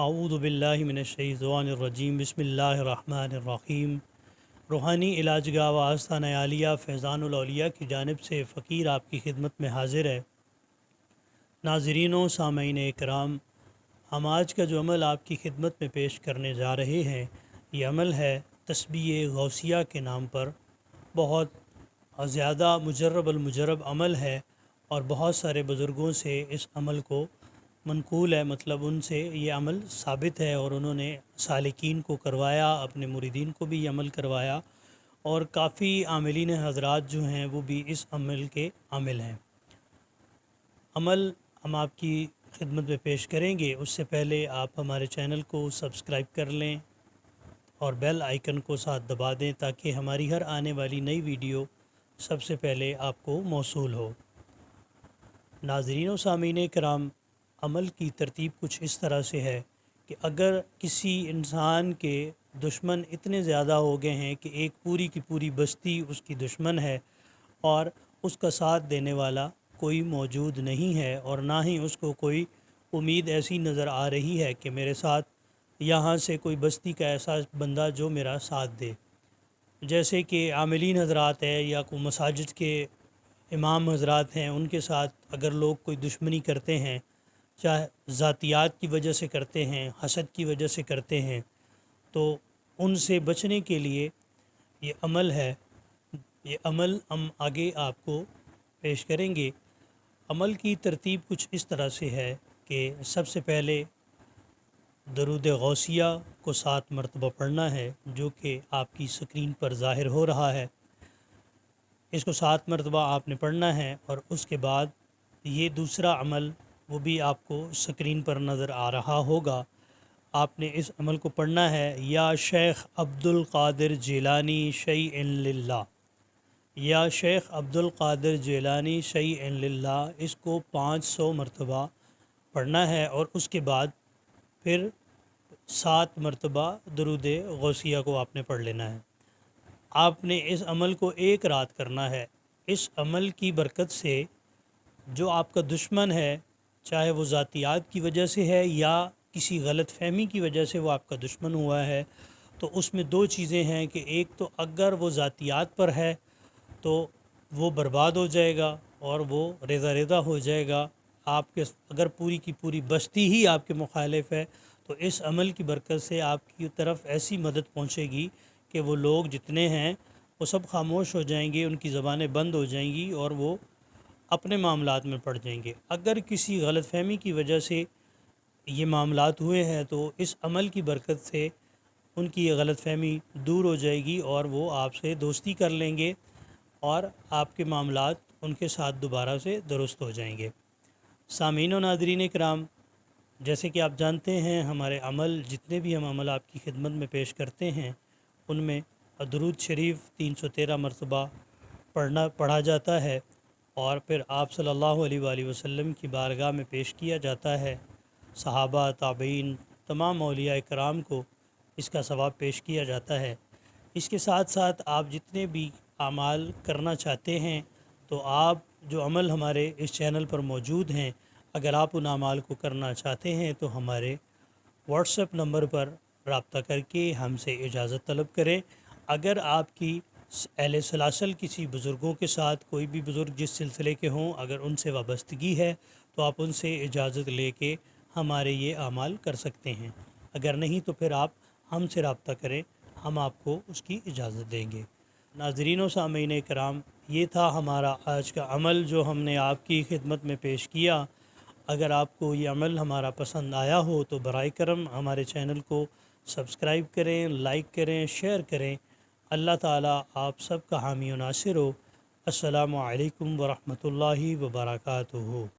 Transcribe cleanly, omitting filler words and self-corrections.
اعوذ باللہ من الشیطان الرجیم بسم اللہ الرحمن الرحیم۔ روحانی علاج گاہ و آستانہ عالیہ فیضان الاولیاء کی جانب سے فقیر آپ کی خدمت میں حاضر ہے۔ ناظرین و سامعین اکرام، ہم آج کا جو عمل آپ کی خدمت میں پیش کرنے جا رہے ہیں، یہ عمل ہے تسبیح غوثیہ کے نام پر۔ بہت زیادہ مجرب المجرب عمل ہے اور بہت سارے بزرگوں سے اس عمل کو منقول ہے، مطلب ان سے یہ عمل ثابت ہے اور انہوں نے سالکین کو کروایا، اپنے مریدین کو بھی یہ عمل کروایا، اور کافی عاملین حضرات جو ہیں وہ بھی اس عمل کے عامل ہیں۔ عمل ہم آپ کی خدمت میں پیش کریں گے، اس سے پہلے آپ ہمارے چینل کو سبسکرائب کر لیں اور بیل آئیکن کو ساتھ دبا دیں تاکہ ہماری ہر آنے والی نئی ویڈیو سب سے پہلے آپ کو موصول ہو۔ ناظرین و سامعین کرام، عمل کی ترتیب کچھ اس طرح سے ہے کہ اگر کسی انسان کے دشمن اتنے زیادہ ہو گئے ہیں کہ ایک پوری کی پوری بستی اس کی دشمن ہے اور اس کا ساتھ دینے والا کوئی موجود نہیں ہے، اور نہ ہی اس کو کوئی امید ایسی نظر آ رہی ہے کہ میرے ساتھ یہاں سے کوئی بستی کا ایسا بندہ جو میرا ساتھ دے، جیسے کہ عاملین حضرات ہے یا کوئی مساجد کے امام حضرات ہیں، ان کے ساتھ اگر لوگ کوئی دشمنی کرتے ہیں، چاہے ذاتیات کی وجہ سے کرتے ہیں، حسد کی وجہ سے کرتے ہیں، تو ان سے بچنے کے لیے یہ عمل ہے۔ یہ عمل ہم آگے آپ کو پیش کریں گے۔ عمل کی ترتیب کچھ اس طرح سے ہے کہ سب سے پہلے درود غوثیہ کو 7 مرتبہ پڑھنا ہے، جو کہ آپ کی سکرین پر ظاہر ہو رہا ہے۔ اس کو 7 مرتبہ آپ نے پڑھنا ہے، اور اس کے بعد یہ دوسرا عمل وہ بھی آپ کو سکرین پر نظر آ رہا ہوگا۔ آپ نے اس عمل کو پڑھنا ہے، یا شیخ عبد القادر جیلانی شیئا للہ، یا شیخ عبد القادر جیلانی شیئا للہ، اس کو 500 مرتبہ پڑھنا ہے، اور اس کے بعد پھر 7 مرتبہ درود غوثیہ کو آپ نے پڑھ لینا ہے۔ آپ نے اس عمل کو ایک رات کرنا ہے۔ اس عمل کی برکت سے جو آپ کا دشمن ہے، چاہے وہ ذاتیات کی وجہ سے ہے یا کسی غلط فہمی کی وجہ سے وہ آپ کا دشمن ہوا ہے، تو اس میں 2 چیزیں ہیں کہ ایک تو اگر وہ ذاتیات پر ہے تو وہ برباد ہو جائے گا اور وہ ریزہ ریزہ ہو جائے گا۔ آپ کے اگر پوری کی پوری بستی ہی آپ کے مخالف ہے تو اس عمل کی برکت سے آپ کی طرف ایسی مدد پہنچے گی کہ وہ لوگ جتنے ہیں وہ سب خاموش ہو جائیں گے، ان کی زبانیں بند ہو جائیں گی اور وہ اپنے معاملات میں پڑ جائیں گے۔ اگر کسی غلط فہمی کی وجہ سے یہ معاملات ہوئے ہیں تو اس عمل کی برکت سے ان کی یہ غلط فہمی دور ہو جائے گی اور وہ آپ سے دوستی کر لیں گے اور آپ کے معاملات ان کے ساتھ دوبارہ سے درست ہو جائیں گے۔ سامعین و ناظرین کرام، جیسے کہ آپ جانتے ہیں ہمارے عمل جتنے بھی ہم عمل آپ کی خدمت میں پیش کرتے ہیں ان میں درود شریف 313 مرتبہ پڑھا جاتا ہے، اور پھر آپ صلی اللہ علیہ وآلہ وسلم کی بارگاہ میں پیش کیا جاتا ہے۔ صحابہ، تابعین، تمام اولیاء کرام کو اس کا ثواب پیش کیا جاتا ہے۔ اس کے ساتھ ساتھ آپ جتنے بھی اعمال کرنا چاہتے ہیں تو آپ جو عمل ہمارے اس چینل پر موجود ہیں، اگر آپ ان اعمال کو کرنا چاہتے ہیں تو ہمارے واٹس ایپ نمبر پر رابطہ کر کے ہم سے اجازت طلب کریں۔ اگر آپ کی اہل سلاسل کسی بزرگوں کے ساتھ، کوئی بھی بزرگ جس سلسلے کے ہوں، اگر ان سے وابستگی ہے تو آپ ان سے اجازت لے کے ہمارے یہ اعمال کر سکتے ہیں۔ اگر نہیں تو پھر آپ ہم سے رابطہ کریں، ہم آپ کو اس کی اجازت دیں گے۔ ناظرین و سامعین کرام، یہ تھا ہمارا آج کا عمل جو ہم نے آپ کی خدمت میں پیش کیا۔ اگر آپ کو یہ عمل ہمارا پسند آیا ہو تو برائے کرم ہمارے چینل کو سبسکرائب کریں، لائک کریں، شیئر کریں۔ اللہ تعالیٰ آپ سب کا حامی و ناصر ہو۔ السلام علیکم ورحمۃ اللہ وبرکاتہ۔